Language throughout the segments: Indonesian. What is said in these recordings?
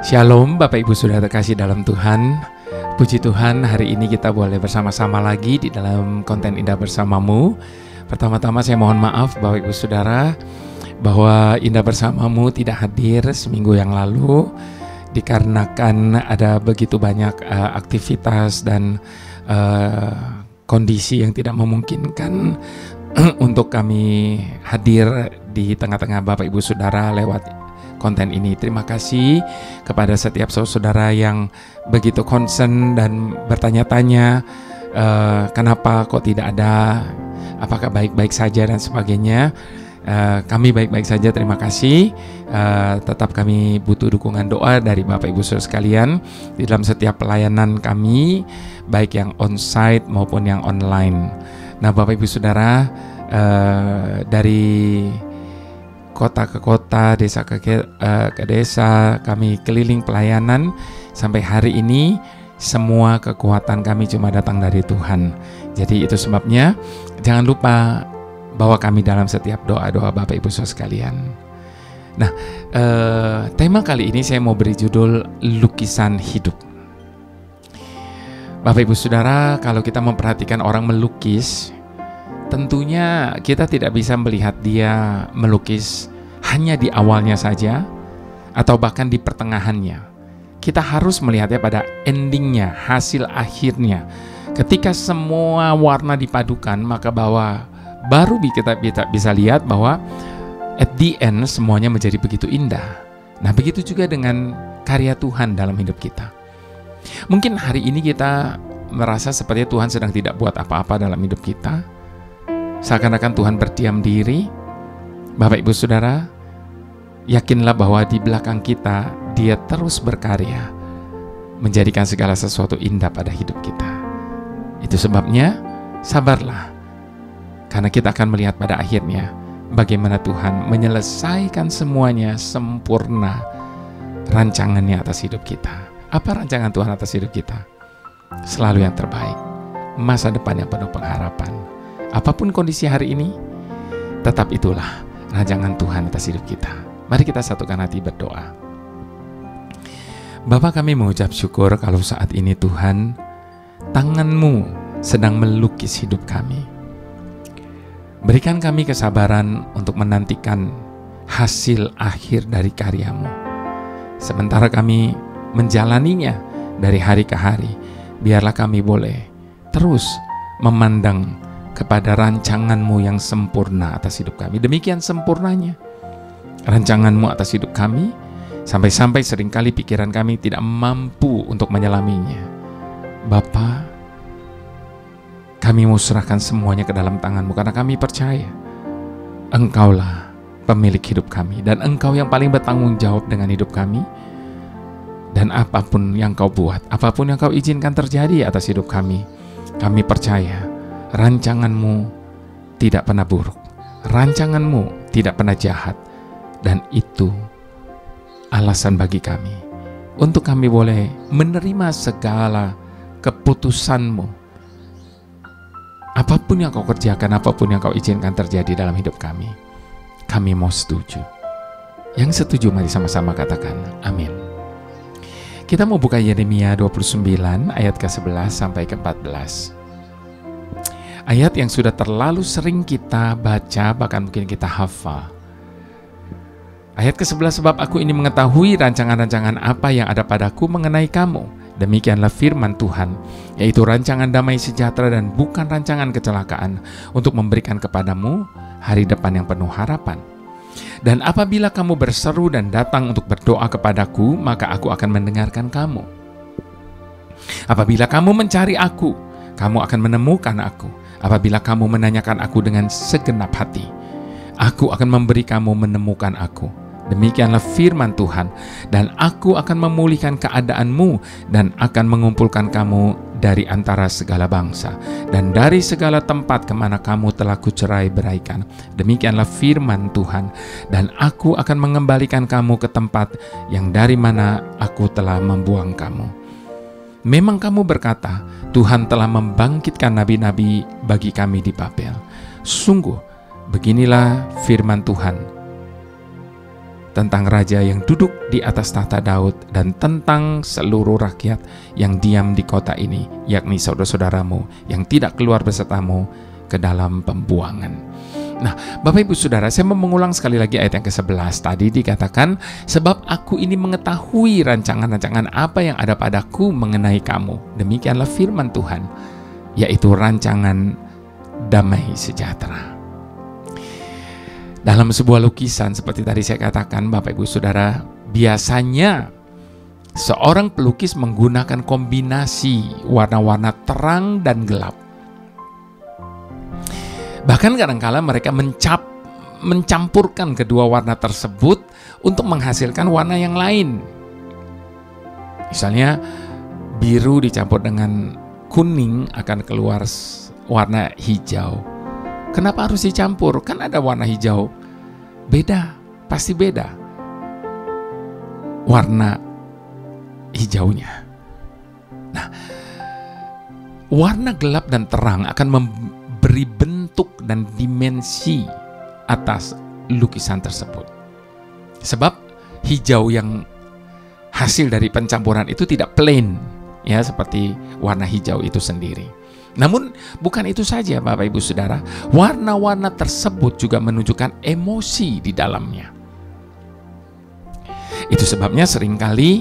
Shalom Bapak Ibu Saudara terkasih dalam Tuhan. Puji Tuhan, hari ini kita boleh bersama-sama lagi di dalam konten Indah Bersamamu. Pertama-tama saya mohon maaf Bapak Ibu Saudara bahwa Indah Bersamamu tidak hadir seminggu yang lalu dikarenakan ada begitu banyak aktivitas dan kondisi yang tidak memungkinkan untuk kami hadir di tengah-tengah Bapak Ibu Saudara lewat konten ini. Terima kasih kepada setiap saudara yang begitu concern dan bertanya-tanya kenapa kok tidak ada, apakah baik-baik saja dan sebagainya. Kami baik-baik saja, terima kasih. Tetap kami butuh dukungan doa dari Bapak Ibu Saudara sekalian di dalam setiap pelayanan kami, baik yang on-site maupun yang online. Nah Bapak Ibu Saudara, dari kota ke kota, desa ke desa, kami keliling pelayanan sampai hari ini. Semua kekuatan kami cuma datang dari Tuhan. Jadi itu sebabnya jangan lupa bahwa kami dalam setiap doa-doa Bapak Ibu Saudara sekalian. Nah, tema kali ini saya mau beri judul lukisan hidup. Bapak Ibu Saudara, kalau kita memperhatikan orang melukis, tentunya kita tidak bisa melihat dia melukis hanya di awalnya saja atau bahkan di pertengahannya. Kita harus melihatnya pada endingnya, hasil akhirnya. Ketika semua warna dipadukan, maka baru kita bisa lihat bahwa at the end semuanya menjadi begitu indah. Nah, begitu juga dengan karya Tuhan dalam hidup kita. Mungkin hari ini kita merasa seperti Tuhan sedang tidak buat apa-apa dalam hidup kita. Seakan-akan Tuhan berdiam diri. Bapak Ibu Saudara, yakinlah bahwa di belakang kita Dia terus berkarya menjadikan segala sesuatu indah pada hidup kita. Itu sebabnya sabarlah, karena kita akan melihat pada akhirnya bagaimana Tuhan menyelesaikan semuanya sempurna, rancangannya atas hidup kita. Apa rancangan Tuhan atas hidup kita? Selalu yang terbaik, masa depan yang penuh pengharapan. Apapun kondisi hari ini, tetap itulah rancangan Tuhan atas hidup kita. Mari kita satukan hati berdoa. Bapa, kami mengucap syukur kalau saat ini Tuhan, tangan-Mu sedang melukis hidup kami. Berikan kami kesabaran untuk menantikan hasil akhir dari karya-Mu. Sementara kami menjalaninya dari hari ke hari, biarlah kami boleh terus memandang kepada rancangan-Mu yang sempurna atas hidup kami. Demikian sempurnanya rancangan-Mu atas hidup kami, sampai-sampai seringkali pikiran kami tidak mampu untuk menyelaminya. Bapa, kami mau serahkan semuanya ke dalam tangan-Mu, karena kami percaya Engkaulah pemilik hidup kami, dan Engkau yang paling bertanggung jawab dengan hidup kami. Dan apapun yang Kau buat, apapun yang Kau izinkan terjadi atas hidup kami percaya rancangan-Mu tidak pernah buruk, rancangan-Mu tidak pernah jahat, dan itu alasan bagi kami untuk kami boleh menerima segala keputusan-Mu. Apapun yang Kau kerjakan, apapun yang Kau izinkan terjadi dalam hidup kami mau setuju. Yang setuju mari sama-sama katakan amin. Kita mau buka Yeremia 29 ayat ke-11 sampai ke-14. Ayat yang sudah terlalu sering kita baca, bahkan mungkin kita hafal. Ayat ke-11, sebab aku ini mengetahui rancangan-rancangan apa yang ada padaku mengenai kamu. Demikianlah firman Tuhan, yaitu rancangan damai sejahtera dan bukan rancangan kecelakaan, untuk memberikan kepadamu hari depan yang penuh harapan. Dan apabila kamu berseru dan datang untuk berdoa kepadaku, maka aku akan mendengarkan kamu. Apabila kamu mencari aku, kamu akan menemukan aku. Apabila kamu menanyakan aku dengan segenap hati, aku akan memberi kamu menemukan aku. Demikianlah firman Tuhan, dan aku akan memulihkan keadaanmu dan akan mengumpulkan kamu dari antara segala bangsa dan dari segala tempat kemana kamu telah kucerai beraikan. Demikianlah firman Tuhan, dan aku akan mengembalikan kamu ke tempat yang dari mana aku telah membuang kamu. Memang kamu berkata, Tuhan telah membangkitkan nabi-nabi bagi kami di Babel. Sungguh, beginilah firman Tuhan. tentang raja yang duduk di atas tahta Daud, dan tentang seluruh rakyat yang diam di kota ini, yakni saudara-saudaramu yang tidak keluar besertamu ke dalam pembuangan. Nah, Bapak Ibu Saudara, saya mau mengulang sekali lagi ayat yang ke-11. Tadi dikatakan, sebab aku ini mengetahui rancangan-rancangan apa yang ada padaku mengenai kamu. Demikianlah firman Tuhan, yaitu rancangan damai sejahtera. Dalam sebuah lukisan, seperti tadi saya katakan, Bapak Ibu Saudara, biasanya seorang pelukis menggunakan kombinasi warna-warna terang dan gelap. Bahkan kadang-kala mereka mencampurkan kedua warna tersebut untuk menghasilkan warna yang lain. Misalnya biru dicampur dengan kuning akan keluar warna hijau. Kenapa harus dicampur? Kan ada warna hijau. Beda, pasti beda warna hijaunya. Nah, warna gelap dan terang akan memberi bentuk dan dimensi atas lukisan tersebut. Sebab hijau yang hasil dari pencampuran itu tidak plain, ya, seperti warna hijau itu sendiri. Namun bukan itu saja, Bapak Ibu Saudara, warna-warna tersebut juga menunjukkan emosi di dalamnya. Itu sebabnya seringkali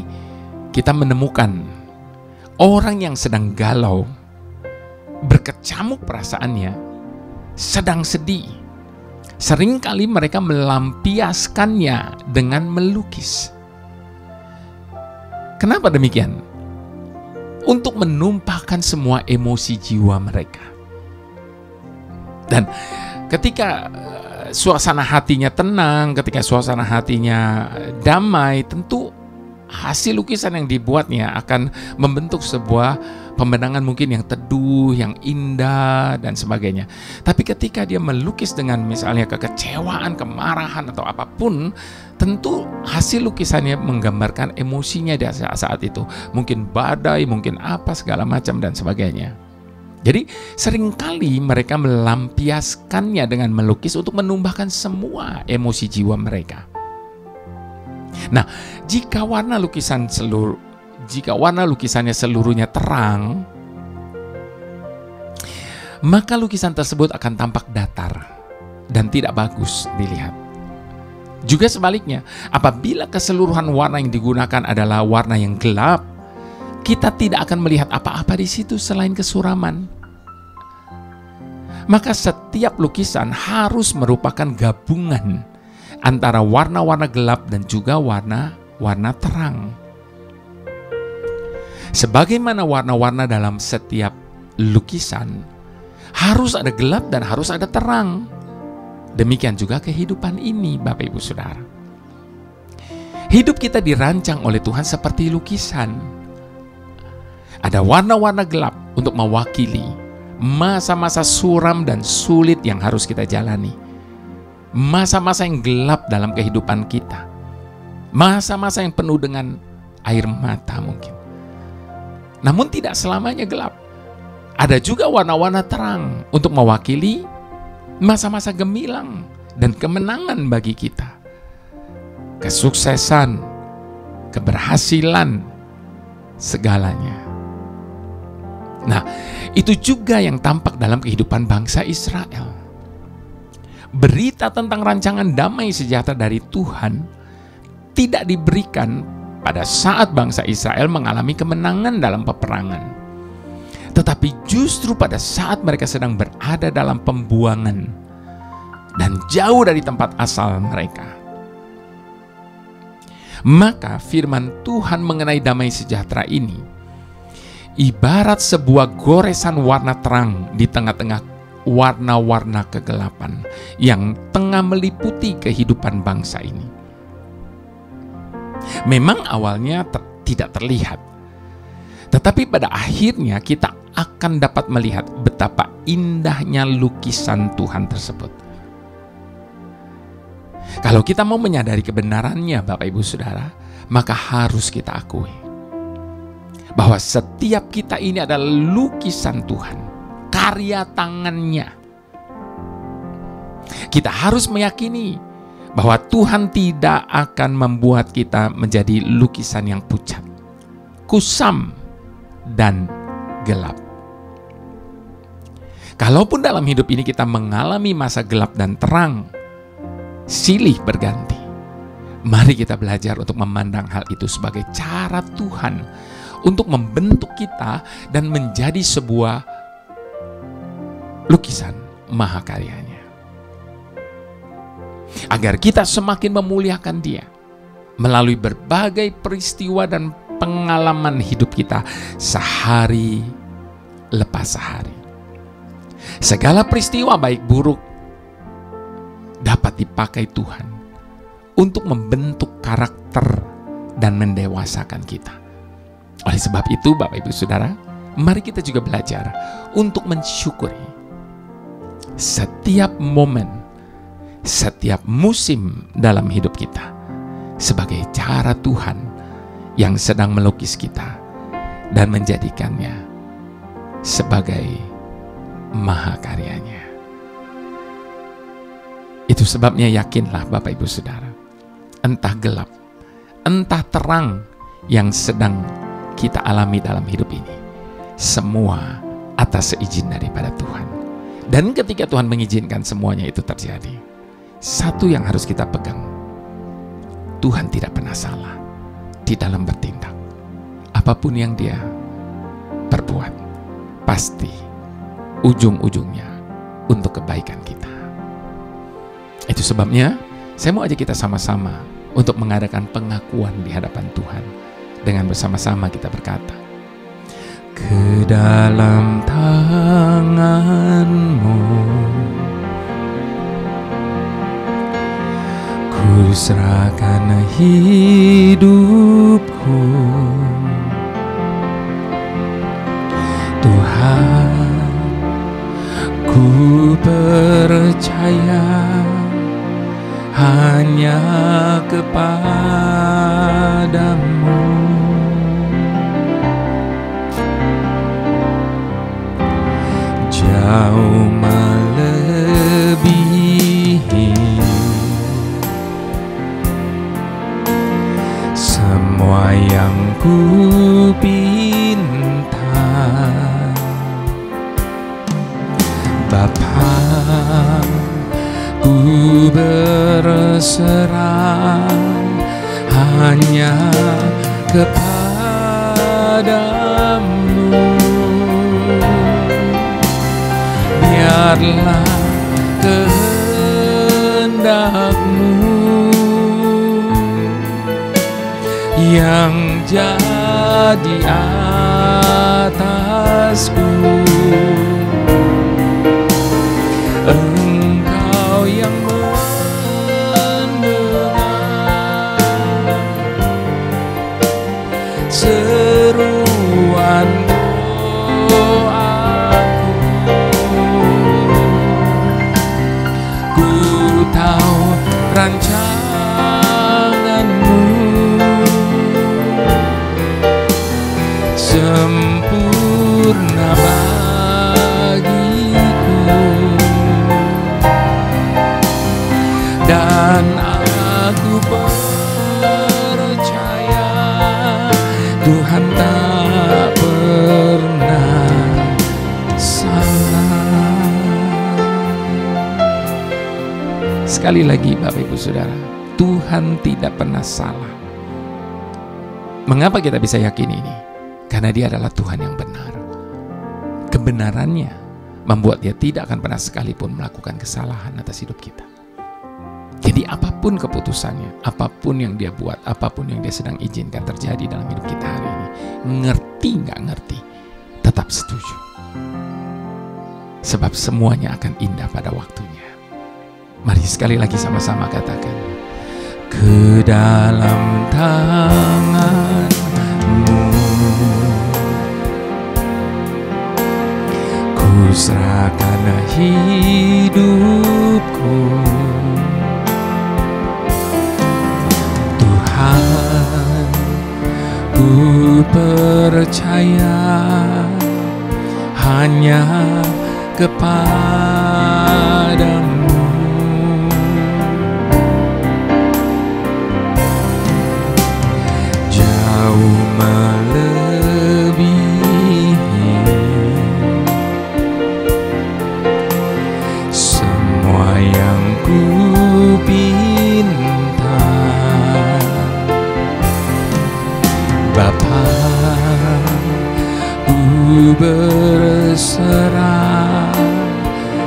kita menemukan orang yang sedang galau, berkecamuk perasaannya, sedang sedih. Seringkali mereka melampiaskannya dengan melukis. Kenapa demikian? Untuk menumpahkan semua emosi jiwa mereka. Dan ketika suasana hatinya tenang, ketika suasana hatinya damai, tentu hasil lukisan yang dibuatnya akan membentuk sebuah pemandangan mungkin yang teduh, yang indah, dan sebagainya. Tapi ketika dia melukis dengan misalnya kekecewaan, kemarahan, atau apapun, tentu hasil lukisannya menggambarkan emosinya di saat itu. Mungkin badai, mungkin apa, segala macam, dan sebagainya. Jadi seringkali mereka melampiaskannya dengan melukis untuk menumbahkan semua emosi jiwa mereka. Nah, jika warna lukisannya seluruhnya terang, maka lukisan tersebut akan tampak datar dan tidak bagus dilihat. Juga sebaliknya, apabila keseluruhan warna yang digunakan adalah warna yang gelap, kita tidak akan melihat apa-apa di situ selain kesuraman. Maka setiap lukisan harus merupakan gabungan antara warna-warna gelap dan juga warna-warna terang. Sebagaimana warna-warna dalam setiap lukisan, harus ada gelap dan harus ada terang. Demikian juga kehidupan ini, Bapak Ibu Saudara. Hidup kita dirancang oleh Tuhan seperti lukisan. Ada warna-warna gelap untuk mewakili masa-masa suram dan sulit yang harus kita jalani. Masa-masa yang gelap dalam kehidupan kita. Masa-masa yang penuh dengan air mata mungkin. Namun tidak selamanya gelap. Ada juga warna-warna terang untuk mewakili masa-masa gemilang dan kemenangan bagi kita. Kesuksesan, keberhasilan, segalanya. Nah, itu juga yang tampak dalam kehidupan bangsa Israel. Berita tentang rancangan damai sejahtera dari Tuhan tidak diberikan pada saat bangsa Israel mengalami kemenangan dalam peperangan, tetapi justru pada saat mereka sedang berada dalam pembuangan dan jauh dari tempat asal mereka. Maka firman Tuhan mengenai damai sejahtera ini ibarat sebuah goresan warna terang di tengah-tengah warna-warna kegelapan yang tengah meliputi kehidupan bangsa ini. Memang awalnya tidak terlihat, tetapi pada akhirnya kita akan dapat melihat betapa indahnya lukisan Tuhan tersebut. Kalau kita mau menyadari kebenarannya, Bapak Ibu Saudara, maka harus kita akui bahwa setiap kita ini adalah lukisan Tuhan, karya tangannya. Kita harus meyakini bahwa Tuhan tidak akan membuat kita menjadi lukisan yang pucat, kusam, dan gelap. Kalaupun dalam hidup ini kita mengalami masa gelap dan terang, silih berganti, mari kita belajar untuk memandang hal itu sebagai cara Tuhan untuk membentuk kita dan menjadi sebuah lukisan mahakaryanya. Agar kita semakin memuliakan Dia melalui berbagai peristiwa dan pengalaman hidup kita sehari lepas sehari. Segala peristiwa baik buruk dapat dipakai Tuhan untuk membentuk karakter dan mendewasakan kita. Oleh sebab itu, Bapak Ibu Saudara, mari kita juga belajar untuk mensyukuri setiap momen, setiap musim dalam hidup kita sebagai cara Tuhan yang sedang melukis kita dan menjadikannya sebagai mahakaryanya. Itu sebabnya yakinlah Bapak Ibu Saudara, entah gelap, entah terang yang sedang kita alami dalam hidup ini, semua atas seizin daripada Tuhan. Dan ketika Tuhan mengizinkan semuanya itu terjadi, satu yang harus kita pegang, Tuhan tidak pernah salah di dalam bertindak. Apapun yang Dia perbuat, pasti ujung-ujungnya untuk kebaikan kita. Itu sebabnya saya mau ajak kita sama-sama untuk mengadakan pengakuan di hadapan Tuhan. Dengan bersama-sama kita berkata, ke dalam tangan-Mu ku serahkan hidupku, Tuhan, ku percaya hanya kepadamu. Jauh melebihi semua yang ku pinta, Bapa, ku berserah hanya kepadamu. Biarlah kehendak-Mu yang jadi atasku. Engkau yang mendengar seruan doaku. Ku tahu rancangan-Mu sempurna bagiku, dan aku percaya Tuhan tak pernah salah. Sekali lagi Bapak Ibu Saudara, Tuhan tidak pernah salah. Mengapa kita bisa yakin ini? Karena Dia adalah Tuhan yang benar. Kebenarannya membuat Dia tidak akan pernah sekalipun melakukan kesalahan atas hidup kita. Jadi apapun keputusannya, apapun yang Dia buat, apapun yang Dia sedang izinkan terjadi dalam hidup kita hari ini, ngerti nggak ngerti, tetap setuju. Sebab semuanya akan indah pada waktunya. Mari sekali lagi sama-sama katakan, ke dalam tangan-Mu ku serahkan hidupku, Tuhan, ku percaya hanya kepadamu. melebihi semua yang ku pinta. Bapa, ku berserah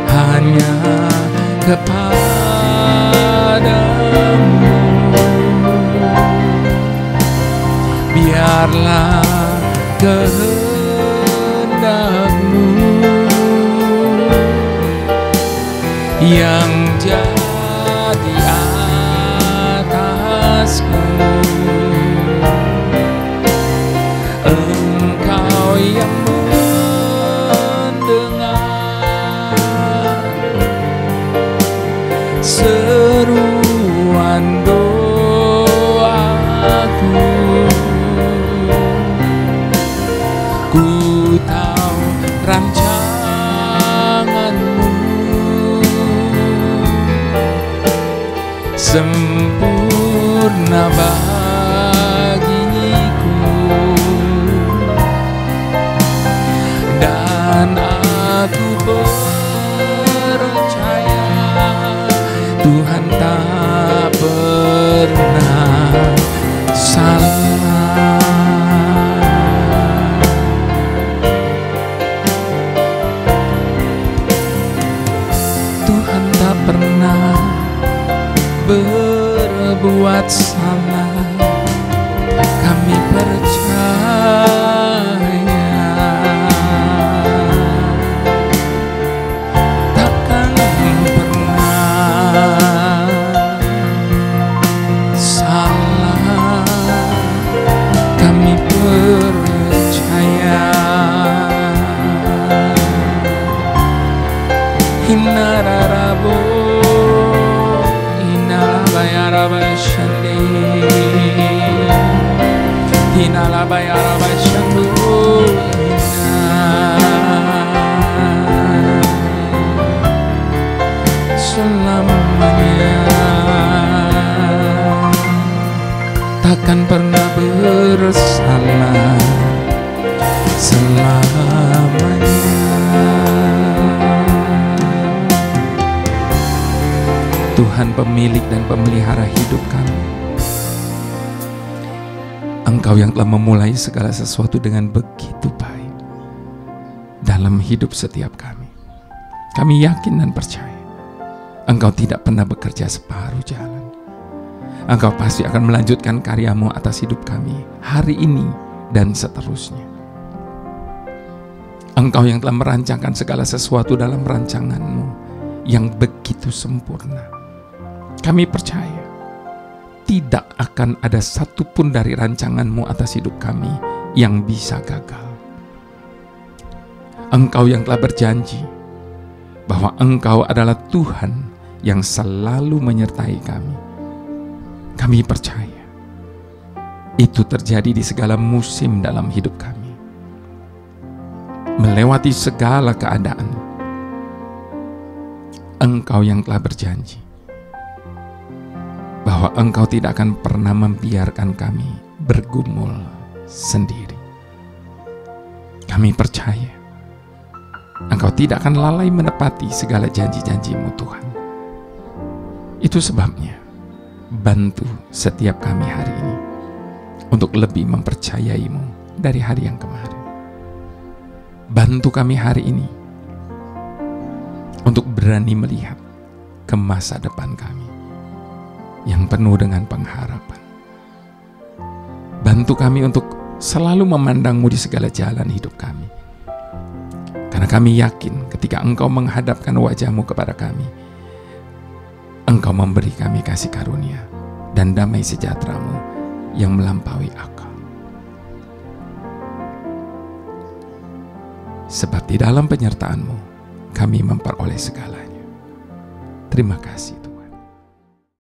hanya kepadamu. Biarlah kehendak-Mu yang jadi atasku. Engkau yang mendengar seruan doaku. Ku tahu rancangan-Mu sempurna bagiku, dan aku percaya Tuhan tak pernah salah. Tuhan tak pernah berbuat salah. Kami percaya takkan pernah salah. Kami percaya. Hinararabo Bayarabashandi, Hinalabayarabashandu, selamanya takkan pernah bersalah, selamanya. Tuhan pemilik dan pemelihara hidup kami, Engkau yang telah memulai segala sesuatu dengan begitu baik dalam hidup setiap kami. Kami yakin dan percaya Engkau tidak pernah bekerja separuh jalan. Engkau pasti akan melanjutkan karya-Mu atas hidup kami hari ini dan seterusnya. Engkau yang telah merancangkan segala sesuatu dalam rancangan-Mu yang begitu sempurna. Kami percaya tidak akan ada satupun dari rancangan-Mu atas hidup kami yang bisa gagal. Engkau yang telah berjanji bahwa Engkau adalah Tuhan yang selalu menyertai kami. Kami percaya itu terjadi di segala musim dalam hidup kami. Melewati segala keadaan, Engkau yang telah berjanji bahwa Engkau tidak akan pernah membiarkan kami bergumul sendiri. Kami percaya Engkau tidak akan lalai menepati segala janji-janji-Mu, Tuhan. Itu sebabnya bantu setiap kami hari ini untuk lebih mempercayai-Mu dari hari yang kemarin. Bantu kami hari ini untuk berani melihat ke masa depan kami yang penuh dengan pengharapan. Bantu kami untuk selalu memandang-Mu di segala jalan hidup kami. Karena kami yakin ketika Engkau menghadapkan wajah-Mu kepada kami, Engkau memberi kami kasih karunia dan damai sejahtera-Mu yang melampaui akal. Sebab di dalam penyertaan-Mu kami memperoleh segalanya. Terima kasih.